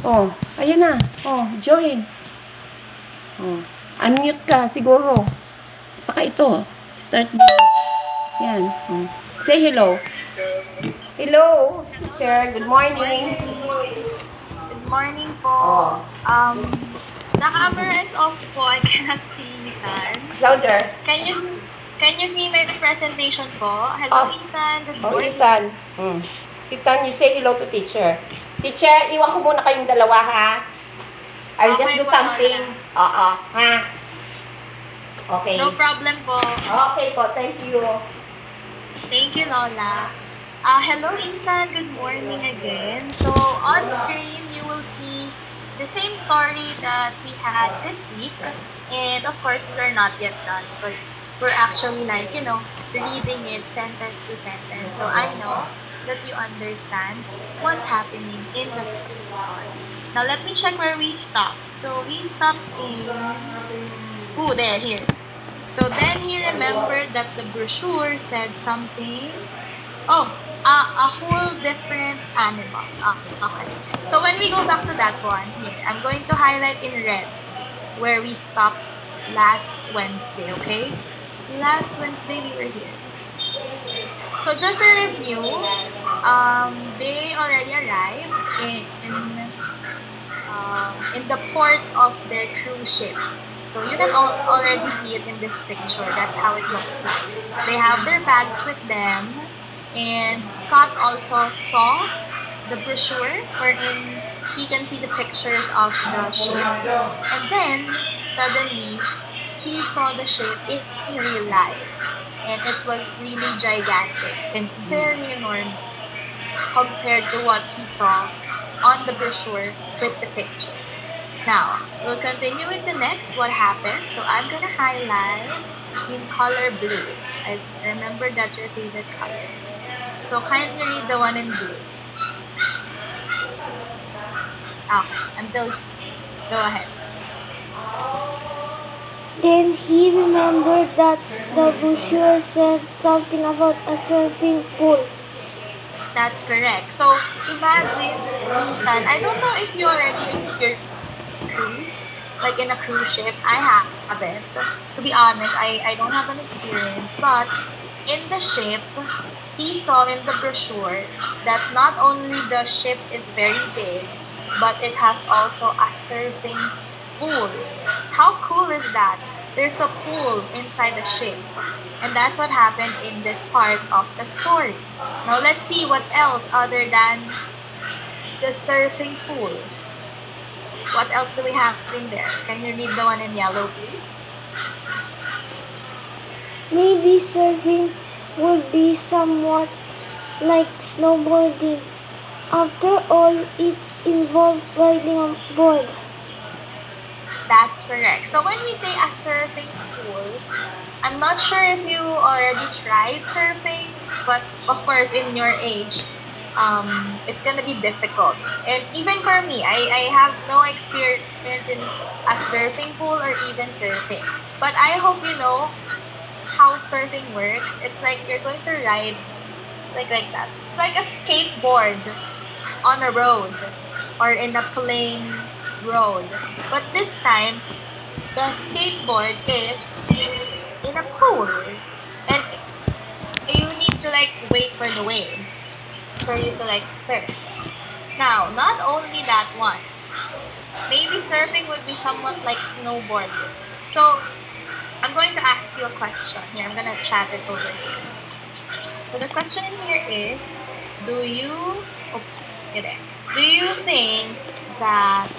Oh, ayan na. Oh, join. Oh, unmute ka siguro. Saka ito. Start video. Yan. Oh. Say hello. Hello, teacher. Good morning. Good morning po. Oh. The camera is off po. I cannot see Ethan. Louder. Can you see my presentation po? Oh. Hello, Ethan. Good Oh, morning. Ethan. Ethan, you say hello to teacher. Teacher, iwan ko muna kayong dalawa, ha? I'll just Okay do po, something. Lola. Oo, ha? Okay. No problem po. Okay po, thank you. Thank you, Lola. Hello, Ethan. Good morning again. So, on screen, you will see the same story that we had this week. And, of course, we're not yet done because we're actually reading it sentence to sentence. So, I know that you understand what's happening in the story. Now, let me check where we stopped. So, we stopped in... here. So, then he remembered that the brochure said something... a whole different animal. Okay. So, when we go back to that one, here, I'm going to highlight in red where we stopped last Wednesday, okay? Last Wednesday, we were here. So, just a review, they already arrived in the port of their cruise ship. So, you can already see it in this picture. That's how it looks like. They have their bags with them. And Scott also saw the brochure wherein he can see the pictures of the ship. And then, suddenly, he saw the ship in real life. And it was really gigantic and very enormous compared to what he saw on the brochure with the pictures. Now, we'll continue with the next, what happened. So I'm going to highlight in color blue. I remember that's your favorite color. So kindly read the one in blue. Go ahead. Then he remembered that the brochure said something about a surfing pool. That's correct. So imagine, Ethan, I don't know if you already experienced cruise, like in a cruise ship. I haven't. To be honest, I don't have an experience, but in the ship, he saw in the brochure that not only the ship is very big, but it has also a surfing pool. How cool is that? There's a pool inside the ship. And that's what happened in this part of the story. Now let's see what else other than the surfing pool. What else do we have in there? Can you read the one in yellow, please? Maybe surfing would be somewhat like snowboarding. After all, it involves riding a board. That's correct. So when we say a surfing pool, I'm not sure if you already tried surfing, but of course in your age, it's gonna be difficult. And even for me, I have no experience in a surfing pool or even surfing. But I hope you know how surfing works. It's like you're going to ride, like that. It's like a skateboard on a road or in a plain road. But this time, the skateboard is in a pool. And you need to wait for the waves for you to surf. Now, not only that one. Maybe surfing would be somewhat like snowboarding. So, I'm going to ask you a question. Here, I'm going to chat it over here. So, the question in here is, do you think that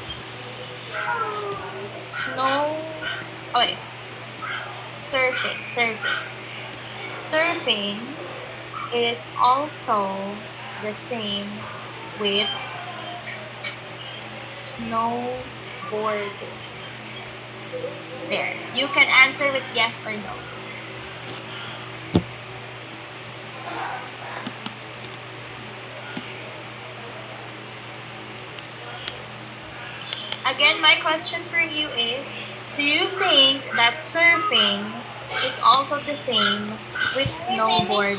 surfing is also the same with snowboarding? There. You can answer with yes or no. Again, my question for you is, do you think that surfing is also the same with snowboarding?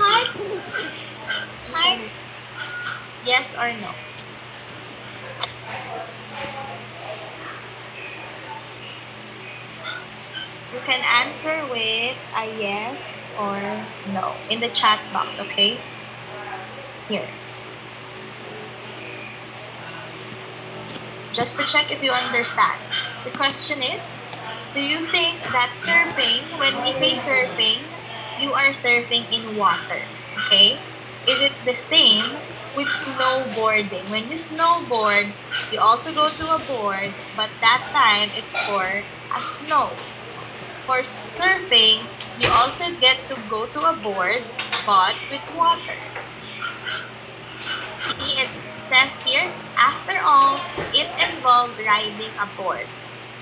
Yes or no? You can answer with a yes or no in the chat box, okay? Here. Just to check if you understand. The question is, do you think that surfing, when we say surfing, you are surfing in water, okay? Is it the same with snowboarding? When you snowboard, you also go to a board, but that time it's for a snow. For surfing, you also get to go to a board, but with water. See, it says here, after all, it involved riding a board.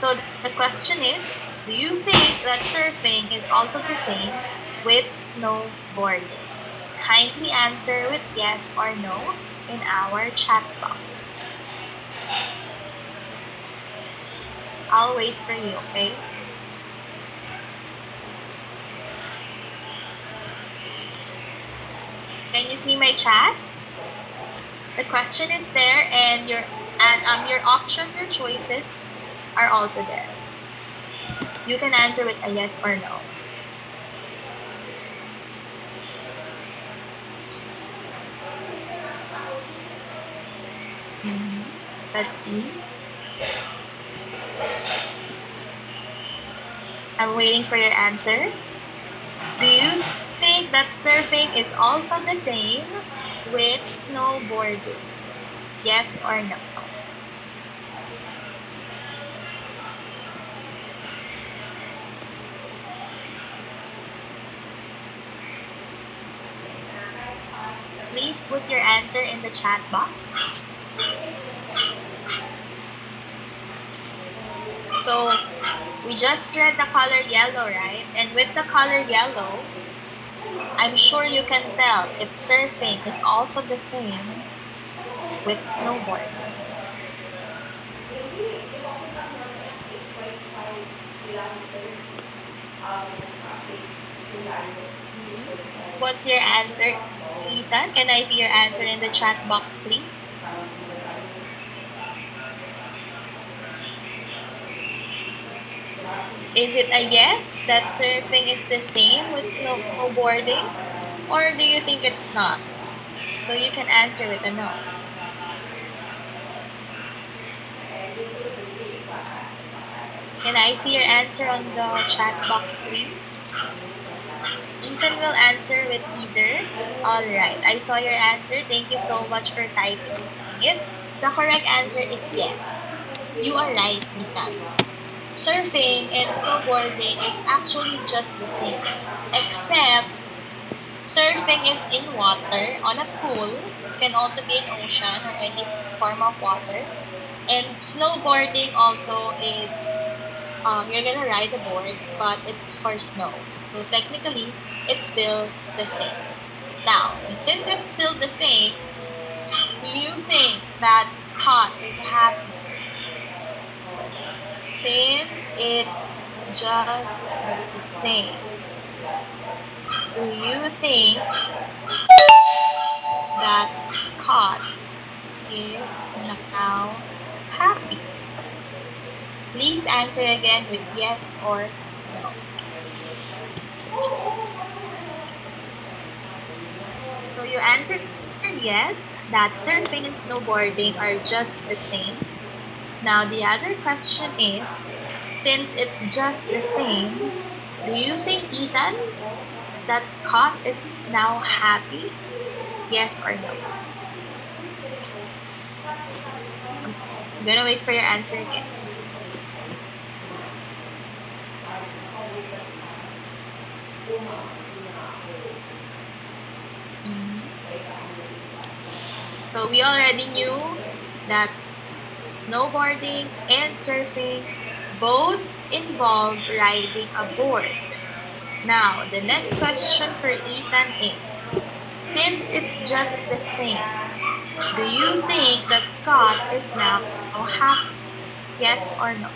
So the question is, do you think that surfing is also the same with snowboarding? Kindly answer with yes or no in our chat box. I'll wait for you, okay? Can you see my chat? The question is there, and your options, your choices are also there. You can answer with a yes or no. Let's see. I'm waiting for your answer. Do you think that surfing is also the same with snowboarding? Yes or no? Please put your answer in the chat box. So, we just read the color yellow, right? And with the color yellow, I'm sure you can tell if surfing is also the same with snowboarding. What's your answer, Ethan? Can I see your answer in the chat box, please? Is it a yes that surfing is the same with snowboarding? Or do you think it's not? So you can answer with a no. Can I see your answer on the chat box, please? Ethan will answer with either. Alright, I saw your answer. Thank you so much for typing it. The correct answer is yes. You are right, Ethan. Surfing and snowboarding is actually just the same, except surfing is in water, on a pool, can also be an ocean or any form of water. And snowboarding also is, you're gonna ride a board, but it's for snow. So technically, it's still the same. Now, and since it's still the same, do you think that Scott is happy? Since it's just the same, do you think that Scott is now happy? Please answer again with yes or no. So you answered yes, that surfing and snowboarding are just the same. Now the other question is, since it's just the same, do you think, Ethan, that Scott is now happy? Yes or no? I'm gonna wait for your answer again. So we already knew that snowboarding and surfing both involve riding a board. Now, the next question for Ethan is, since it's just the same, do you think that Scott is now happy? Yes or no?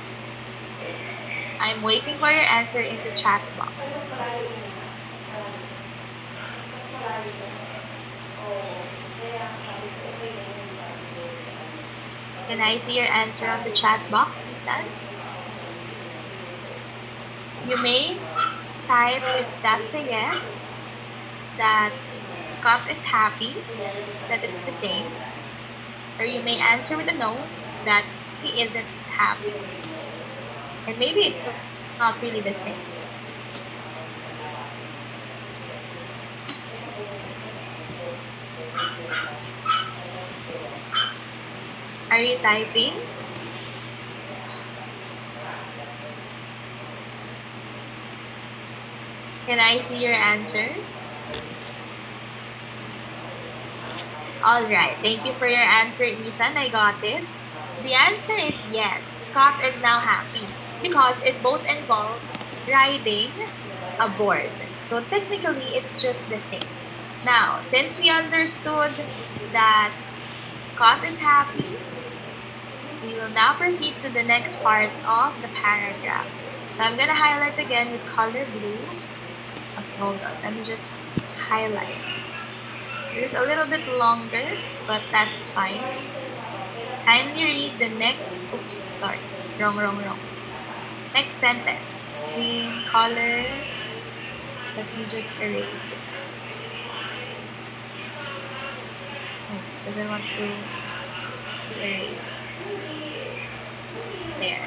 I'm waiting for your answer in the chat box. Can I see your answer on the chat box, Ethan? You may type if that's a yes, that Scott is happy, that it's the same, or you may answer with a no, that he isn't happy. And maybe it's not really the same. Are you typing? Can I see your answer? Alright, thank you for your answer, Ethan. I got it. The answer is yes. Scott is now happy because it both involves riding a board. So technically, it's just the same. Now, since we understood that Scott is happy, we will now proceed to the next part of the paragraph. So I'm going to highlight again with color blue. Okay, hold on. Let me just highlight. It's a little bit longer, but that's fine. Kindly read the next, oops, sorry, wrong. Next sentence in color. Let me just erase it. Oh, doesn't want to erase. There.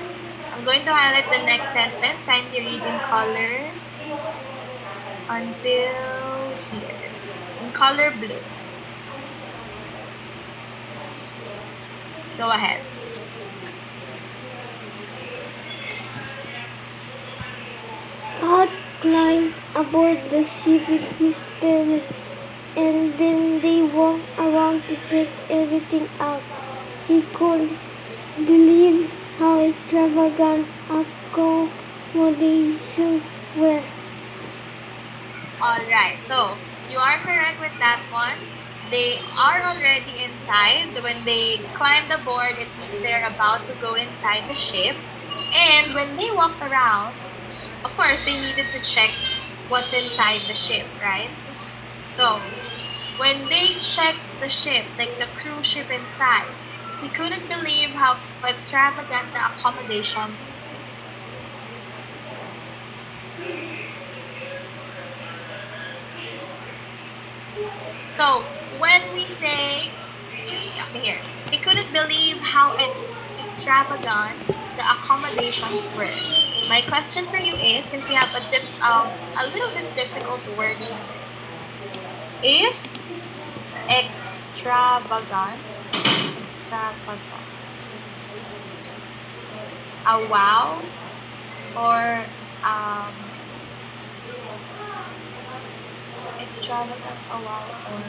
I'm going to highlight the next sentence. Kindly read in color until here. In color blue. Go ahead. Scott climbed aboard the ship with his parents, and then they walked around to check everything out. He couldn't believe how extravagant accommodations were. Alright, so you are correct with that one. They are already inside. When they climbed aboard, it means they're about to go inside the ship. And when they walked around, of course, they needed to check what's inside the ship, right? So, when they checked the ship, like the cruise ship inside, he couldn't believe how extravagant the accommodations. So, when we say, here, he couldn't believe how extravagant the accommodations were. My question for you is, since we have a little bit difficult wording, is extravagant a wow or um, extravagant a wow or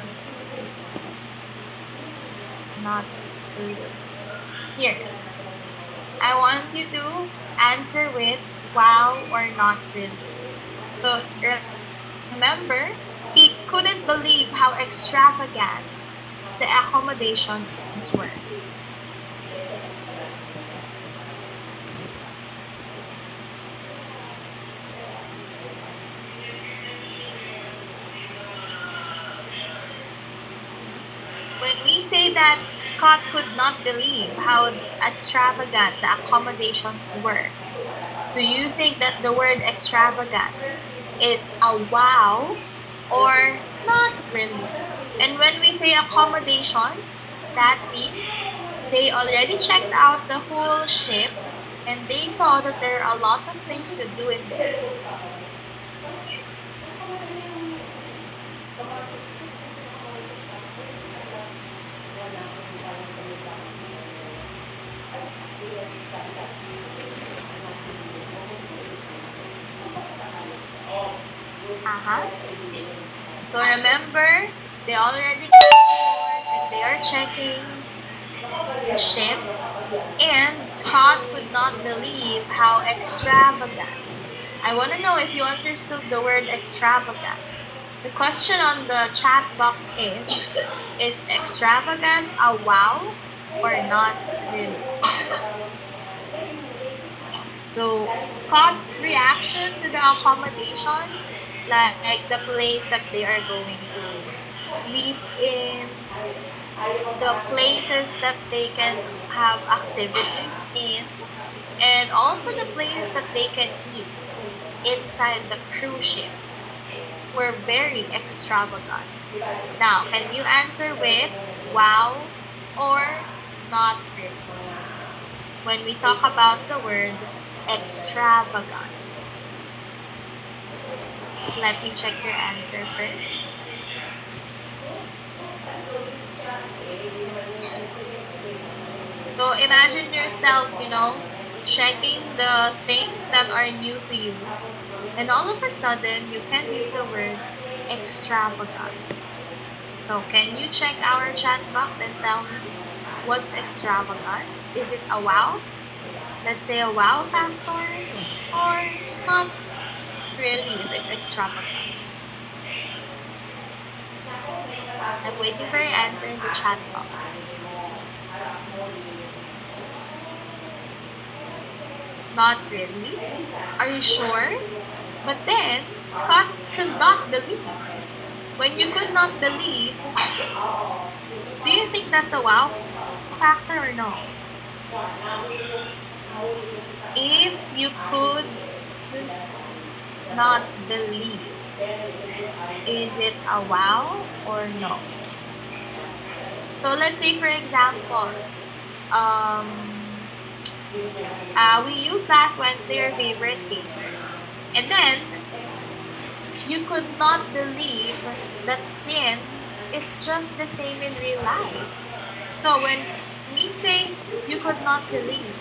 not really? Here, I want you to answer with wow or not really. So remember, he couldn't believe how extravagant the accommodations were. When we say that Scott could not believe how extravagant the accommodations were, do you think that the word extravagant is a wow or not really? And when we say accommodations, that means they already checked out the whole ship and they saw that there are a lot of things to do in there. Uh-huh. So remember, they already checked board and they are checking the ship, and Scott could not believe how extravagant. I want to know if you understood the word extravagant. The question on the chat box is extravagant a wow or not really? So Scott's reaction to the accommodation, like the place that they are going to sleep in, the places that they can have activities in, and also the places that they can eat. inside the cruise ship were very extravagant. Now, can you answer with wow or not really? When we talk about the word extravagant, let me check your answer first. So imagine yourself, checking the things that are new to you, and all of a sudden you can use the word extravagant. So can you check our chat box and tell me what's extravagant? Is it a wow? Let's say a wow factor, or not really if it's extravagant. I'm waiting for your answer in the chat box. Not really? Are you sure? But then, Scott could not believe. When you could not believe, do you think that's a wow factor or no? If you could not believe, is it a wow or no? So let's say, for example, we used last Wednesday your favorite paper, and then you could not believe that thin is just the same in real life. So when we say you could not believe,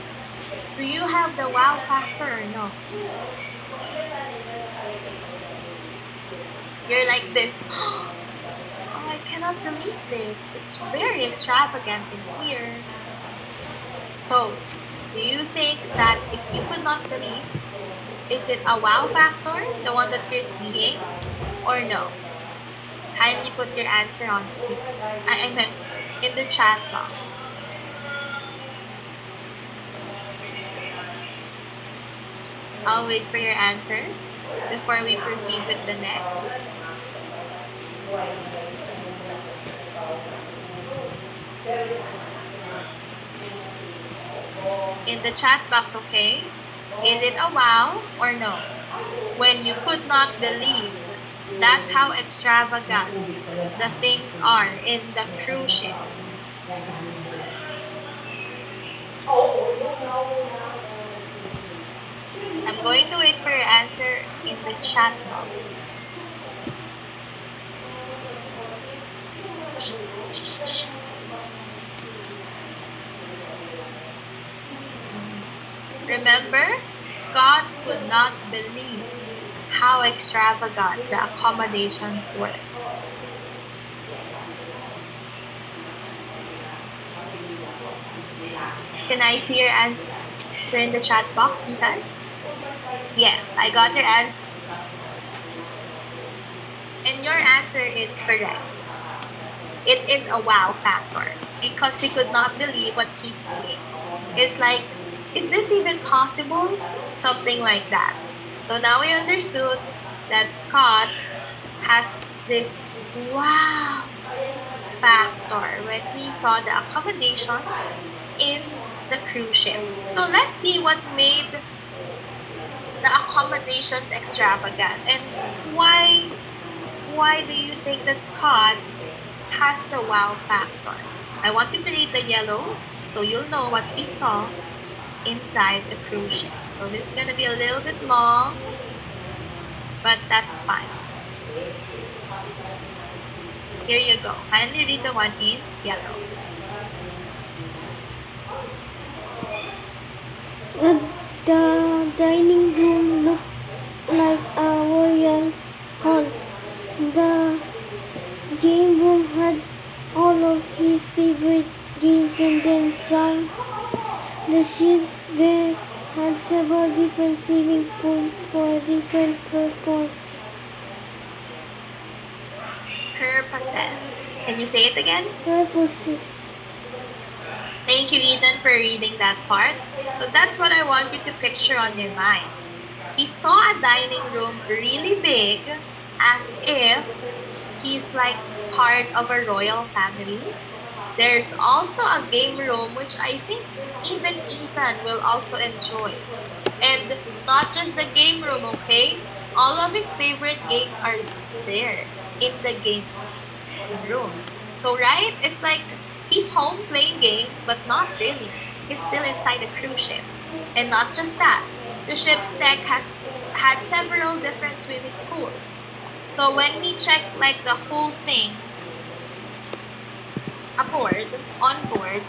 do you have the wow factor or no? You're like this. Oh, I cannot believe this. It's very extravagant in here. So, do you think that if you could not believe, is it a wow factor, the one that you're seeing, or no? Kindly put your answer on screen. I meant in the chat box. I'll wait for your answer before we proceed with the next. In the chat box, okay? Is it a wow or no? When you could not believe, that's how extravagant the things are in the cruise ship. I'm going to wait for your answer in the chat box. Remember, Scott could not believe how extravagant the accommodations were. Can I see your answer in the chat box, Ethan? Yes, I got your answer. And your answer is correct. It is a wow factor because he could not believe what he's seeing. It's like, is this even possible? Something like that. So now we understood that Scott has this wow factor when he saw the accommodations in the cruise ship. So let's see what made the accommodations extravagant and why do you think that Scott has the wow factor? I want you to read the yellow so you'll know what he saw inside the cruise ship. So this is going to be a little bit long, but that's fine. Here you go. Kindly read the one in yellow. The dining room looked like a royal hall. The game room had all of his favorite games and then some. The ship's deck had several different swimming pools for different purposes. Purposes. Can you say it again? Purposes. Thank you, Ethan, for reading that part. So that's what I want you to picture on your mind. He saw a dining room really big, as if he's like part of a royal family. There's also a game room, which I think even Ethan will also enjoy. And not just the game room, okay? All of his favorite games are there in the game room. So, right? It's like he's home playing games, but not really. He's still inside a cruise ship. And not just that, the ship's deck has had several different swimming pools. So when he checked like the whole thing aboard, on board,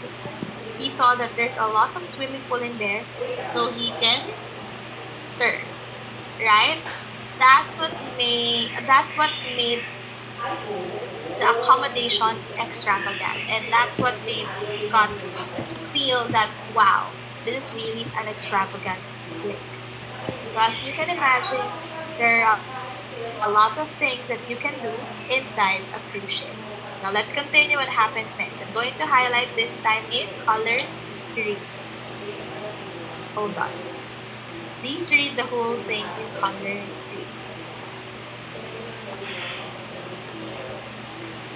he saw that there's a lot of swimming pool in there, so he can surf, right? That's what made the accommodations extravagant, and that's what made Scott feel that wow, this is really an extravagant place. So as you can imagine, there are a lot of things that you can do inside a cruise ship. Now let's continue what happens next. I'm going to highlight this time in colored green. Hold on. Please read the whole thing in colored green.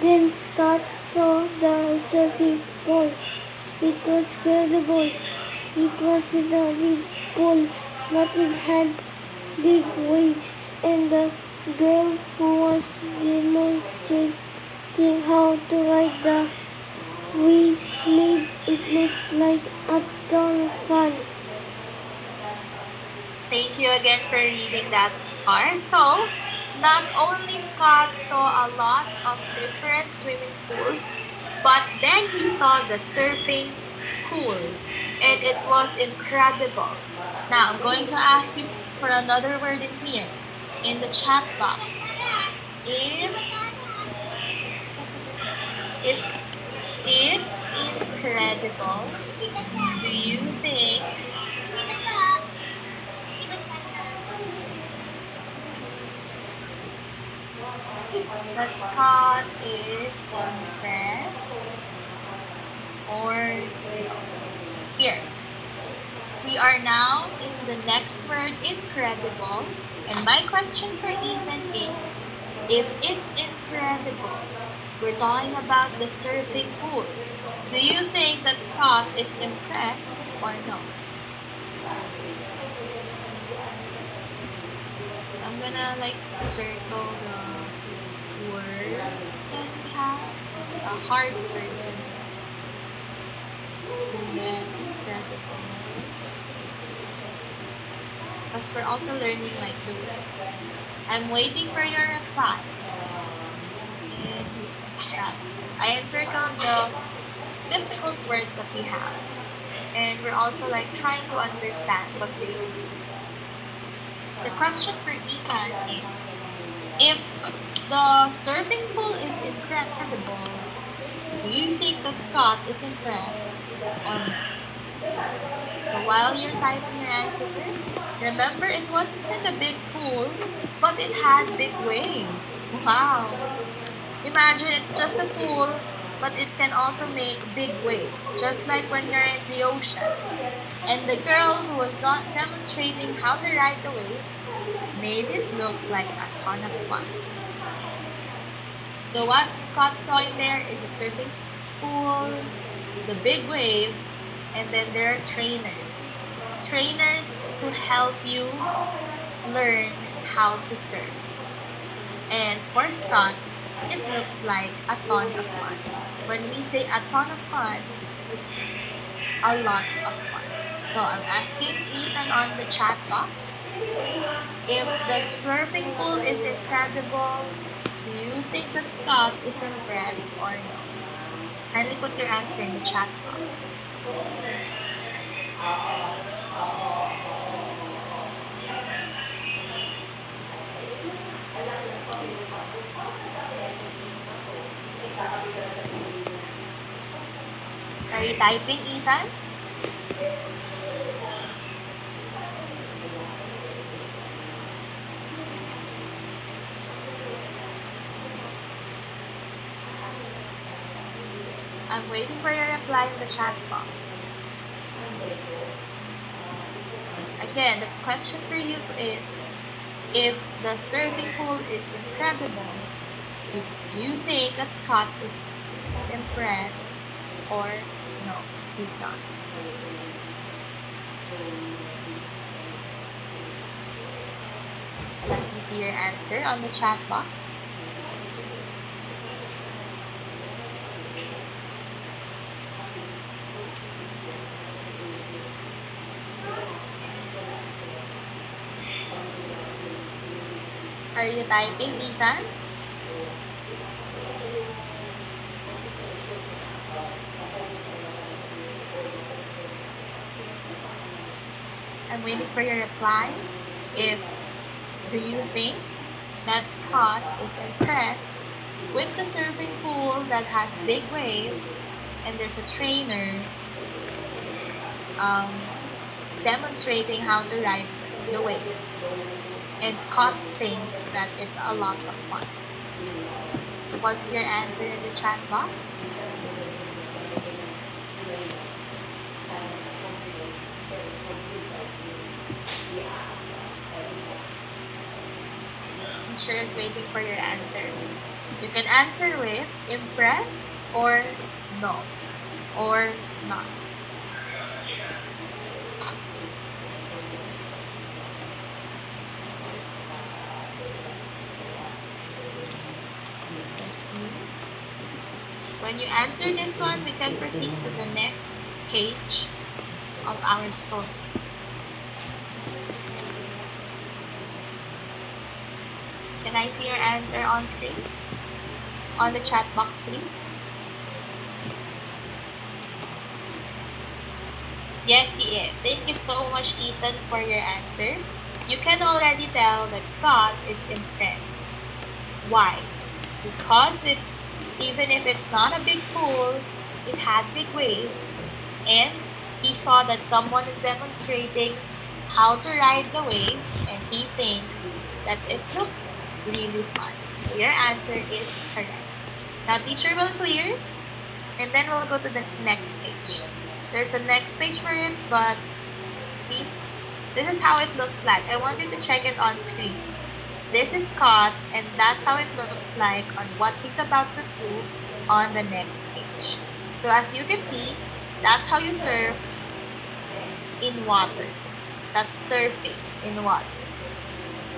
Then Scott saw the surfing pool. It was incredible. It wasn't a big pool, but it had big waves, and the girl who was demonstrating how to ride the waves made it look like a ton of fun. Thank you again for reading that part. So, not only Scott saw a lot of different swimming pools, but then he saw the surfing pool, and it was incredible. Now, I'm going to ask you for another word in here, in the chat box. If if it's incredible, do you think that Scott is impressed or no? Here, we are now in the next word, incredible. And my question for Ethan is, if it's incredible, we're talking about the surfing pool. Do you think that Scott is impressed or no? I'm gonna like circle the words that we have, the hard words, and then incredible. Because we're also learning like the words. I'm waiting for your reply. And yeah, I encircled the difficult words that we have. And we're also like trying to understand what they mean. The question for Ethan is, if the surfing pool is incredible, do you think that Scott is impressed or no? So while you're typing your answer, remember it wasn't a big pool, but it had big waves. Wow! Imagine it's just a pool, but it can also make big waves, just like when you're in the ocean. And the girl who was not demonstrating how to ride the waves made it look like a ton of fun. So what Scott saw in there is a surfing pool, the big waves, and then there are trainers. Trainers to help you learn how to surf. And for Scott, it looks like a ton of fun. When we say a ton of fun, it's a lot of fun. So I'm asking Ethan on the chat box, if the swimming pool is incredible, do you think that Scott is impressed or no? Kindly put your answer in the chat box. Are you typing, Ethan? I'm waiting for your reply in the chat box. Again, the question for you is, if the surfing pool is incredible, do you think that Scott is impressed or no, he's not? your answer on the chat box. Are you typing, Ethan? I'm waiting for your reply. Do you think that Scott is impressed with the surfing pool that has big waves and there's a trainer um, demonstrating how to ride the waves? And Scott thinks that it's a lot of fun. What's your answer in the chat box? I'm sure it's waiting for your answer. You can answer with impressed or no or not. When you answer this one, we can proceed to the next page of our story. Can I see your answer on screen? On the chat box, please. Yes, he is. Thank you so much, Ethan, for your answer. You can already tell that Scott is impressed. Why? Because even if it's not a big pool, it had big waves, and he saw that someone is demonstrating how to ride the waves, and he thinks that it looks really fun. So your answer is correct. Now teacher will clear, and then we'll go to the next page. There's a next page for it, but see, this is how it looks like. I want you to check it on screen. This is Scott, and that's how it looks like on what he's about to do on the next page. So as you can see, that's how you surf in water. That's surfing in water.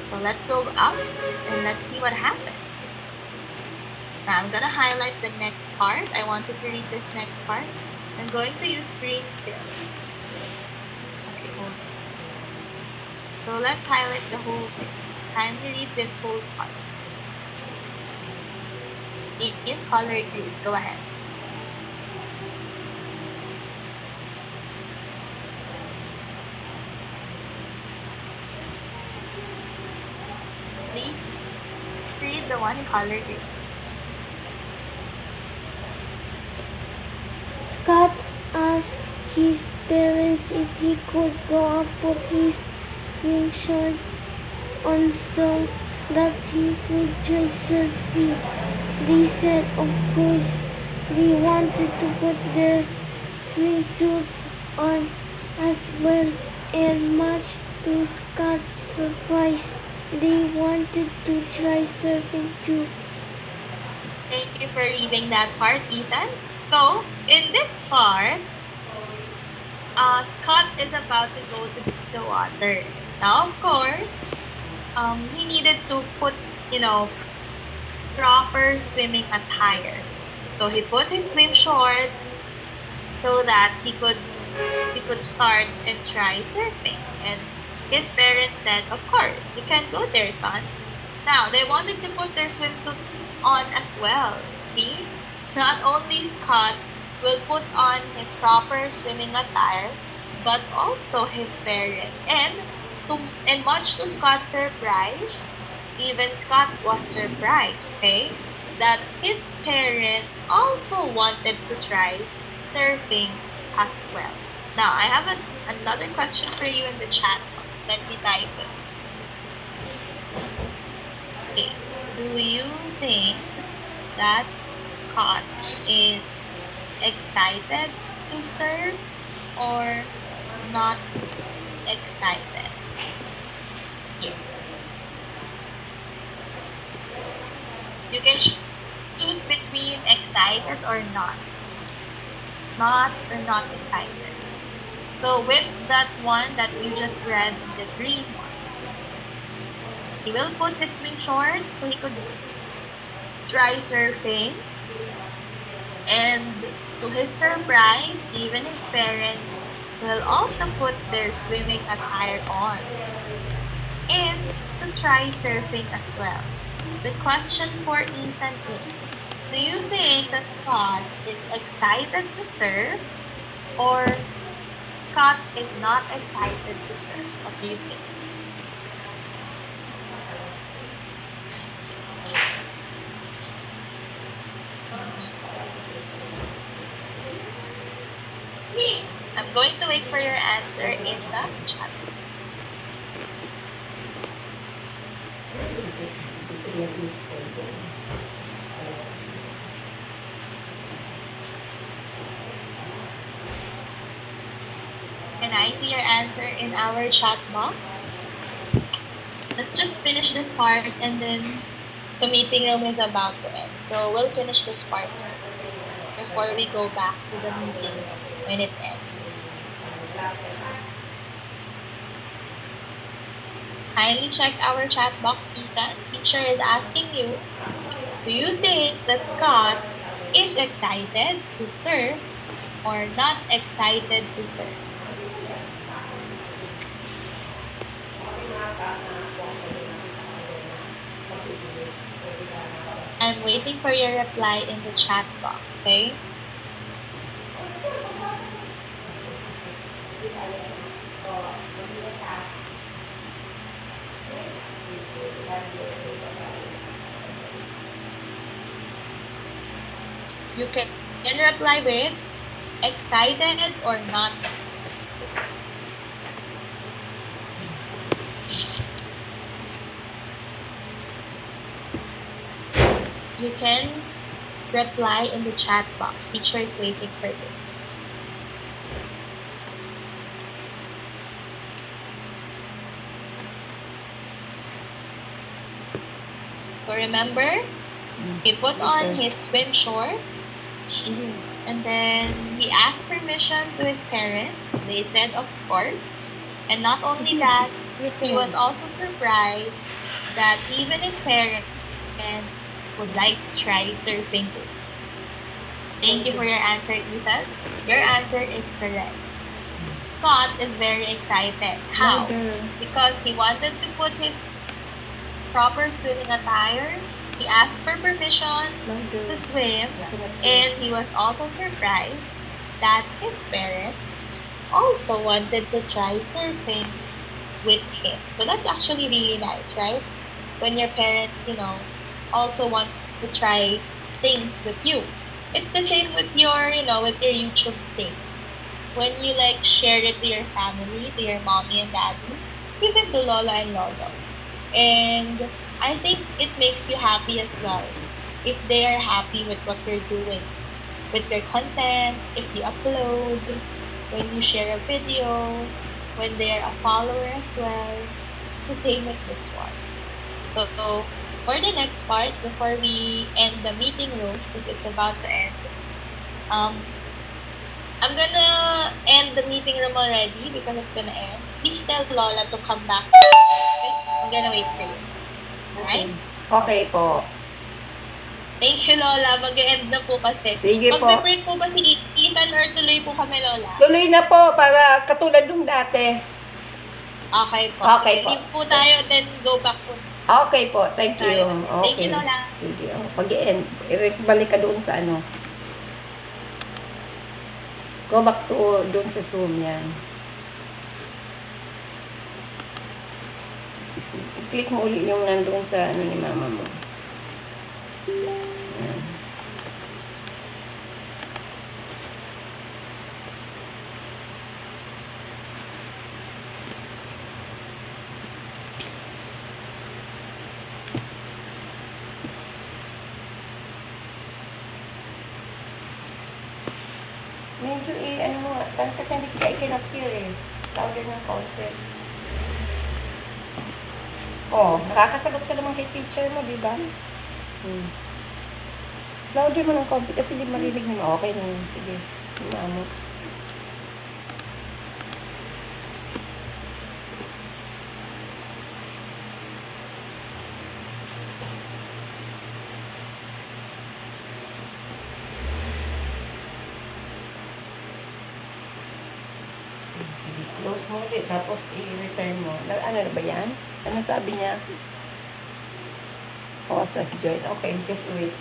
So let's go up and let's see what happens. Now I'm gonna highlight the next part. I want you to read this next part. I'm going to use green still. Okay, hold on. So let's highlight the whole thing. Kindly read this whole part. In color green. Go ahead. Please read the one in color green. Scott asked his parents if he could go up put his swim shorts on so that he could try surfing. They said of course they wanted to put their swimsuits on as well, and much to Scott's surprise, they wanted to try surfing too. Thank you for reading that part, Ethan. So, in this part, Scott is about to go to the water. Now, of course, he needed to put, proper swimming attire. So he put his swim shorts so that he could start and try surfing. And his parents said, of course, you can go there, son. Now, they wanted to put their swimsuits on as well. See? Not only Scott will put on his proper swimming attire, but also his parents. And much to Scott's surprise, even Scott was surprised, okay, that his parents also wanted to try surfing as well. Now, I have another question for you in the chat box. Let me type it. Okay. Do you think that Scott is excited to surf or not excited? Here. You can choose between excited or not. Not or not excited. So with that one that we just read, the green one, He will put his swim shorts so he could try surfing. And to his surprise, even his parents will also put their swimming attire on and to try surfing as well. The question for Ethan is, do you think that Scott is excited to surf or Scott is not excited to surf? What do you think? I'm going to wait for your answer in the chat. Can I see your answer in our chat box? Let's just finish this part and then the meeting room is about to end. So we'll finish this part before we go back to the meeting room when it ends. Kindly check our chat box, Ethan. Teacher is asking you, do you think that Scott is excited to surf or not excited to surf? I'm waiting for your reply in the chat box, okay? You can reply with excited or not excited. You can reply in the chat box. Teacher is waiting for you. So remember, he put on his swim shorts and then he asked permission to his parents. They said of course. And not only that, he was also surprised that even his parents would like to try surfing too. Thank you for your answer, Ethan. Your answer is correct. Scott is very excited. How? Because he wanted to put his proper swimming attire. He asked for permission to swim, and he was also surprised that his parents also wanted to try surfing with him. So that's actually really nice, right? When your parents, also want to try things with you. It's the same with your, with your YouTube thing. When you share it to your family, to your mommy and daddy, even to Lola and Lolo. And I think it makes you happy as well if they are happy with what you're doing, with your content, if you upload, when you share a video, when they are a follower as well. It's the same with this one. So for the next part, before we end the meeting room, because it's about to end, I'm gonna end the meeting room already because it's gonna end. Please tell Lola to come back. Okay? I'm gonna wait for you. Alright? Okay po. Thank you, Lola. Mag-end na po kasi. Sige po. Mag-break po ba si Ethan or tuloy po kami, Lola? Tuloy na po para katulad nung dati. Okay po. Okay Sige, po. leave po tayo, then go back po. Okay po. Thank you. Okay. Thank you, Lola. Sige. Pag-end. Balik ka doon sa ano. Go back to doon sa Zoom yan. I-click mo ulit yung nandoon sa ano ni mama mo. Yan. Medyo ano mo, kasi hindi ka i-cannot hear eh. Louder ng konti. Oh, nakakasagot ka naman kay teacher mo, di ba? Louder mo ng konti kasi di marinig mo. Okay na yun. Sige. Mo. Sige, close mo ulit, tapos i-return mo. Ano na ba yan? Ano sabi niya? Process join. Okay, just wait.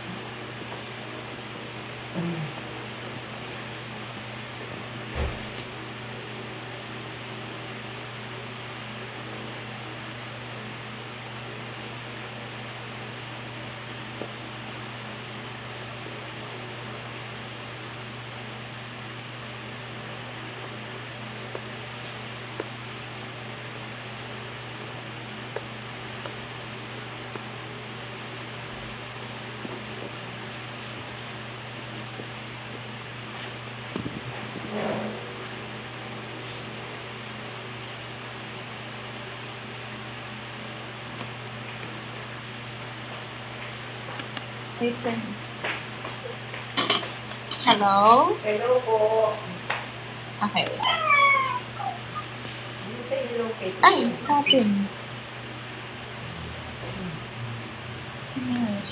Hello? Hello po. Okay. You say hello, Kate. Ay, happened?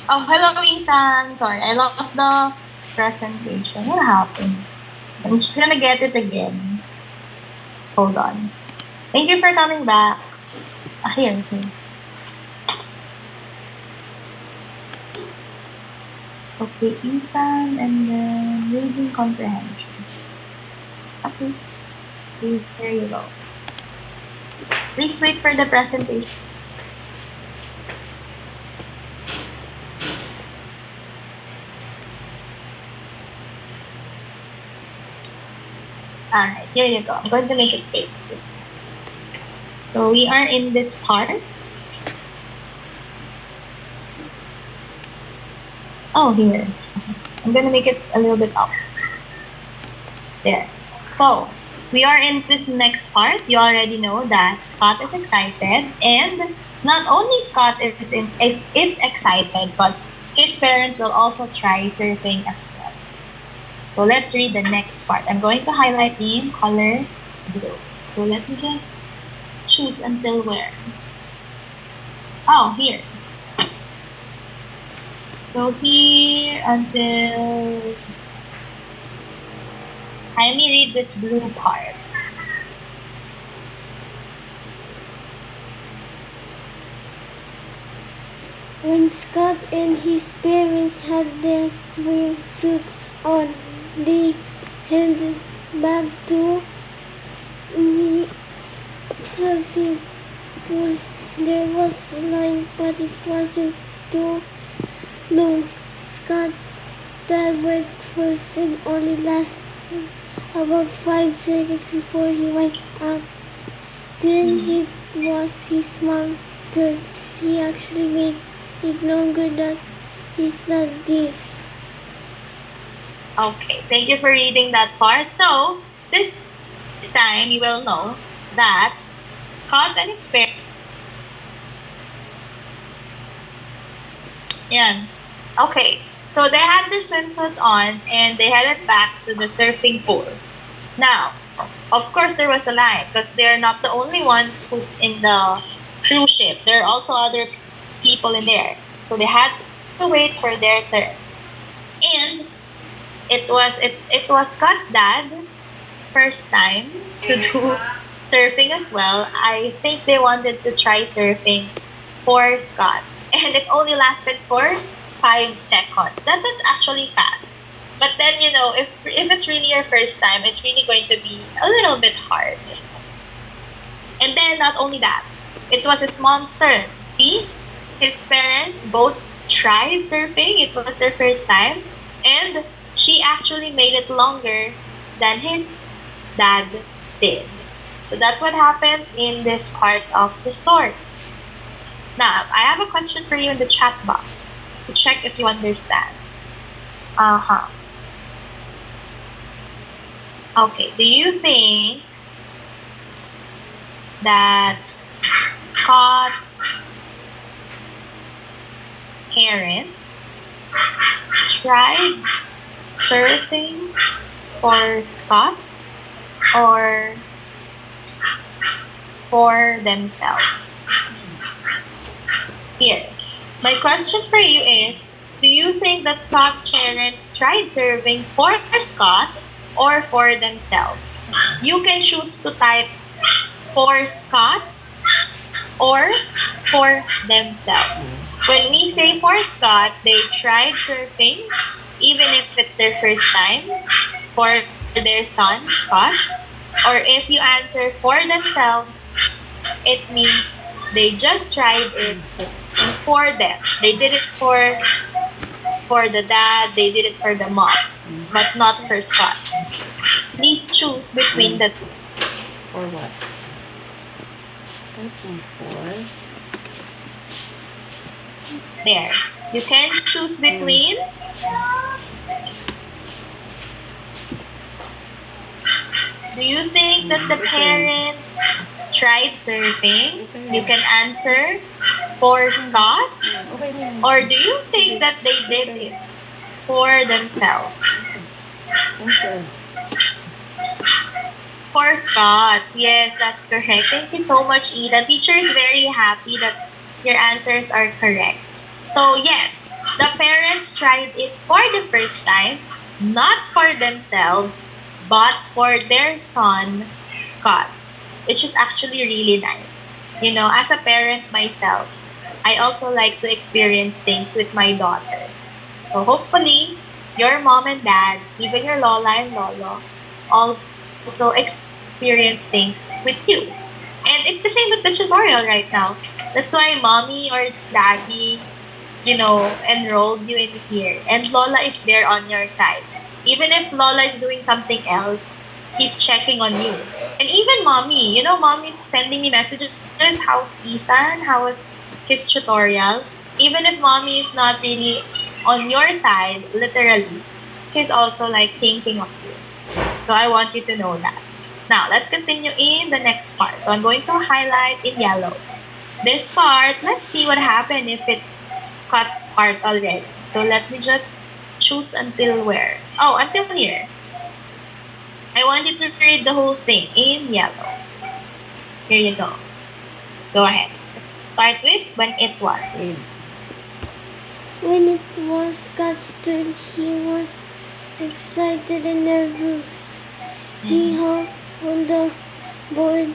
Oh, hello, Ethan. Sorry, I lost the presentation. What happened? I'm just gonna get it again. Hold on. Thank you for coming back. Here. Okay, Ethan, and then reading comprehension. Okay. Here you go. Please wait for the presentation. Alright, here you go. I'm going to make it big. So we are in this part. Oh, here. I'm going to make it a little bit up. There. So, we are in this next part. You already know that Scott is excited, and not only Scott is excited, but his parents will also try surfing as well. So let's read the next part. I'm going to highlight in color blue. So let me just choose until where. Oh, here. So here until... Let me read this blue part. When Scott and his parents had their swimsuits on, they headed back to the surfing pool. There was a line, but it wasn't too long. Scott's dad went first and only lasted about 5 seconds before he went up. Then it was his mom's turn. She actually made it longer than his dad did. Okay, thank you for reading that part. So, this time you will know that Scott and his parents... Yeah. Okay, so they had their swimsuits on and they headed back to the surfing pool. Now, of course, there was a line because they're not the only ones who's in the cruise ship. There are also other people in there. So they had to wait for their turn. And it was Scott's dad first time to do surfing as well. I think they wanted to try surfing for Scott. And it only lasted for 5 seconds. That was actually fast. But then, you know, if it's really your first time, it's really going to be a little bit hard. And then, not only that, it was his mom's turn. See? His parents both tried surfing. It was their first time. And she actually made it longer than his dad did. So that's what happened in this part of the story. Now, I have a question for you in the chat box to check if you understand. Okay, do you think that Scott's parents tried surfing for Scott or for themselves? Here, my question for you is, do you think that Scott's parents tried surfing for Scott or for themselves. You can choose to type for Scott or for themselves. When we say for Scott, they tried surfing, even if it's their first time, for their son, Scott. Or if you answer for themselves, it means they just tried it for them. They did it for the dad, they did it for the mom, but not for Scott. Please choose between the two. For what? Typing for. There. You can choose between do you think that the parents tried surfing? You can answer for Scott. Okay na yan. Or do you think that they did it for themselves? Okay. For Scott. Yes, that's correct. Thank you so much, Ida. Teacher is very happy that your answers are correct. So, yes, the parents tried it for the first time, not for themselves, but for their son, Scott, which is actually really nice. You know, as a parent myself, I also like to experience things with my daughter. So hopefully, your mom and dad, even your Lola and Lolo, also experience things with you. And it's the same with the tutorial right now. That's why mommy or daddy, enrolled you in here. And Lola is there on your side. Even if Lola is doing something else, he's checking on you. And even mommy, mommy's sending me messages, how's Ethan? How was his tutorial? Even if mommy is not really on your side, literally, he's also like thinking of you. So I want you to know that. Now, let's continue in the next part. So I'm going to highlight in yellow. This part, let's see what happened if it's Scott's part already. So let me just choose until where? Oh, until here. I want you to read the whole thing in yellow. Here you go. Go ahead. Start with when it was. When it was Scott's turn, he was excited and nervous. He hopped on the board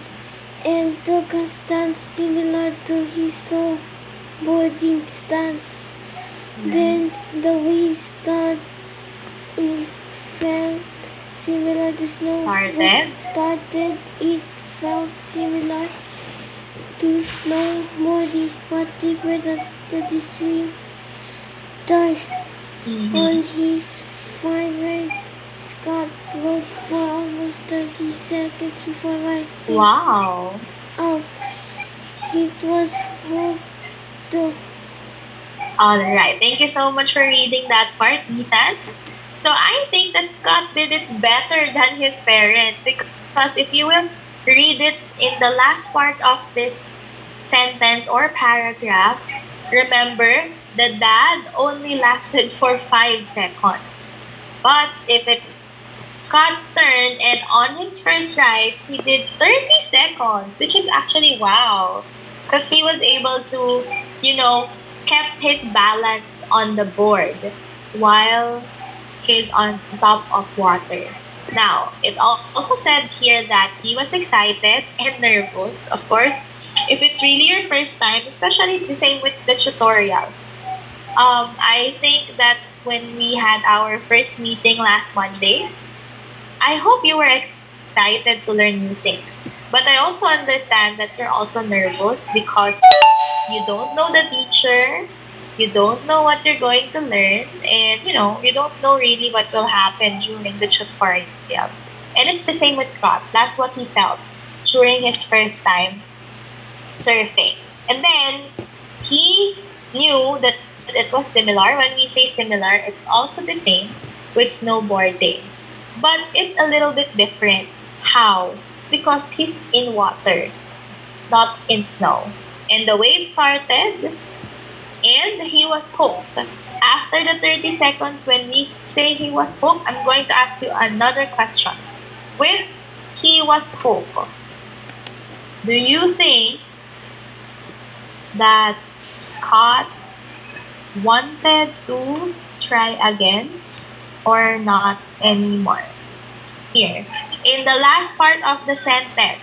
and took a stance similar to his snowboarding stance. Then the waves started. It felt similar to started. It felt similar to snowboarding, but different at the same time. On his favorite, Scott rode for almost 30 seconds before wiping Wow. out. It was hard to Alright. Thank you so much for reading that part, Ethan. So I think that Scott did it better than his parents because if you will read it in the last part of this sentence or paragraph, remember the dad only lasted for 5 seconds. But if it's Scott's turn and on his first ride, he did 30 seconds, which is actually wow. Because he was able to, kept his balance on the board while he's on top of water. Now, it also said here that he was excited and nervous. Of course, if it's really your first time, especially the same with the tutorial. I think that when we had our first meeting last Monday, I hope you were excited to learn new things. But I also understand that you're also nervous because you don't know the teacher, you don't know what you're going to learn, and you don't know really what will happen during the tutorial. And it's the same with Scott. That's what he felt during his first time surfing. And then he knew that it was similar. When we say similar, it's also the same with snowboarding. But it's a little bit different. How? Because he's in water, not in snow. And the wave started, and he was hooked. After the 30 seconds, when we say he was hooked, I'm going to ask you another question. When he was hooked, do you think that Scott wanted to try again or not anymore? Here, in the last part of the sentence,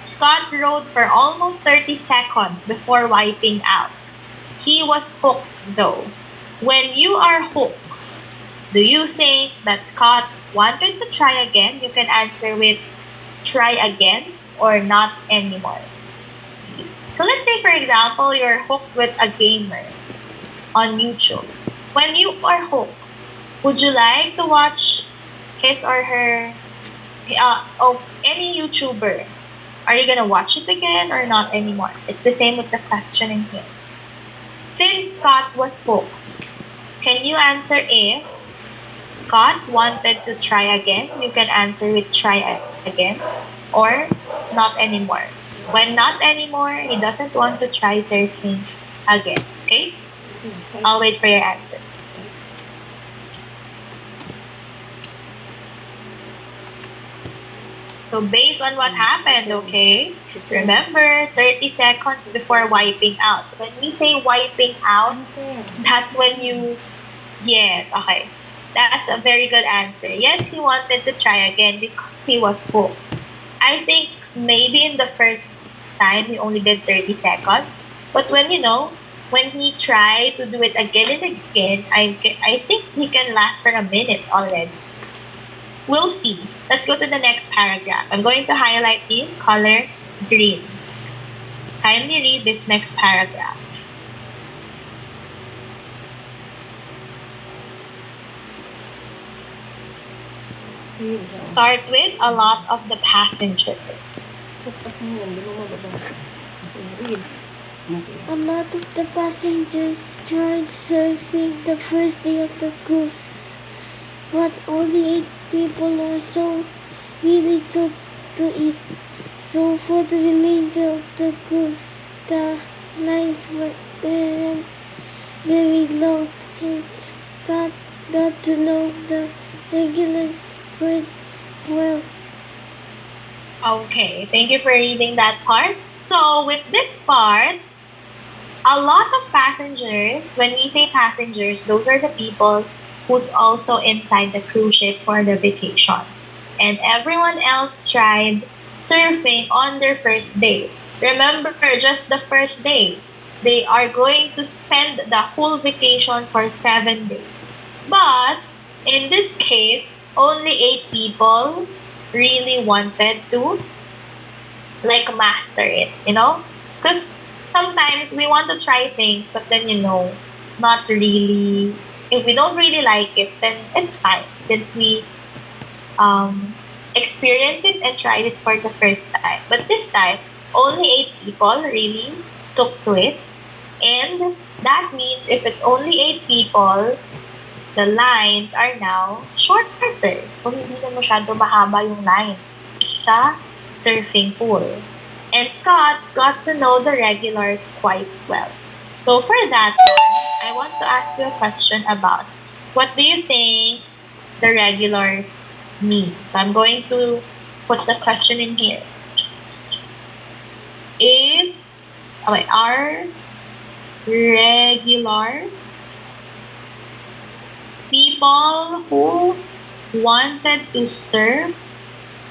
Scott rode for almost 30 seconds before wiping out. He was hooked though. When you are hooked, do you think that Scott wanted to try again? You can answer with try again or not anymore. So let's say, for example, you're hooked with a gamer on YouTube. When you are hooked, would you like to watch his or her, any YouTuber? Are you gonna watch it again or not anymore? It's the same with the question in here. Since Scott was hooked, can you answer if Scott wanted to try again? You can answer with try again or not anymore. When not anymore, he doesn't want to try surfing again. Okay? I'll wait for your answer. So based on what happened, okay, remember 30 seconds before wiping out. When we say wiping out, that's when you, yes, okay. That's a very good answer. Yes, he wanted to try again because he was hooked. I think maybe in the first time he only did 30 seconds. But when he tried to do it again and again, I think he can last for a minute already. We'll see. Let's go to the next paragraph. I'm going to highlight in color green. Kindly read this next paragraph. Start with a lot of the passengers. A lot of the passengers tried surfing the first day of the cruise, but only 8 people or so really took to it. So for the remainder of the cruise, the lines weren't very long, and Scott got to know the regulars quite well. Okay, thank you for reading that part. So with this part, a lot of passengers, when we say passengers, those are the people who's also inside the cruise ship for the vacation. And everyone else tried surfing on their first day. Remember, just the first day. They are going to spend the whole vacation for 7 days. But in this case, only 8 people really wanted to like master it. Because sometimes we want to try things, but then not really. If we don't really like it, then it's fine since we experienced it and tried it for the first time. But this time, only 8 people really took to it, and that means if it's only 8 people, the lines are now shorter. So, hindi na masyado mahaba yung line sa surfing pool. And Scott got to know the regulars quite well. So for that one, I want to ask you a question about what do you think the regulars mean? So I'm going to put the question in here. Are regulars people who wanted to surf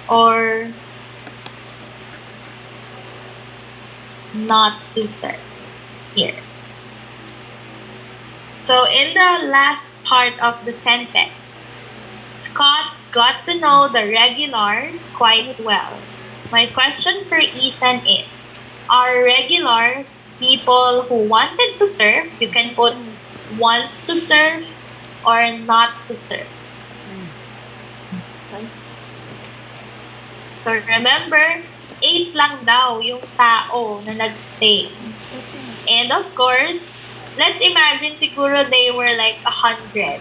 or not to surf? Here. So in the last part of the sentence, Scott got to know the regulars quite well. My question for Ethan is, are regulars people who wanted to surf? You can put want to surf or not to surf. So remember, 8 lang daw yung tao na nagstay. And of course, let's imagine siguro they were like 100.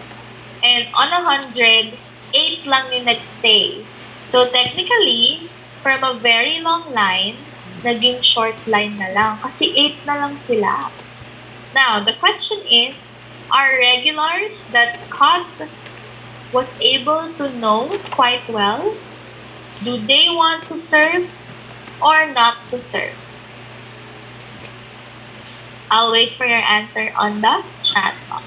And on 100, 8 lang yung nagstay. So technically, from a very long line, naging short line na lang. Kasi 8 na lang sila. Now, the question is, are regulars that Scott was able to know quite well, do they want to surf or not to surf? I'll wait for your answer on the chat box.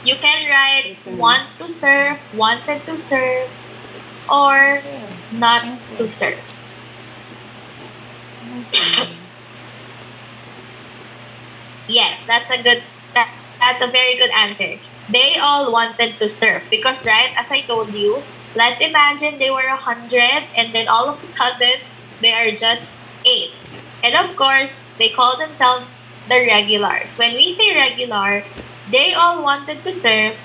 You can write want to surf, wanted to surf, or not to surf. Yes, that's a very good answer. They all wanted to surf because, right, as I told you, let's imagine they were 100 and then all of a sudden they are just 8. And of course, they call themselves the regulars. When we say regular, they all wanted to surf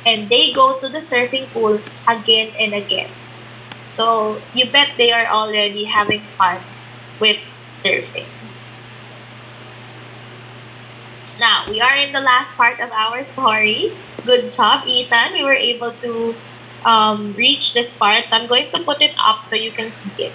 and they go to the surfing pool again and again. So you bet they are already having fun with surfing. Now, we are in the last part of our story. Good job, Ethan. We were able to reach this part. So I'm going to put it up so you can see it.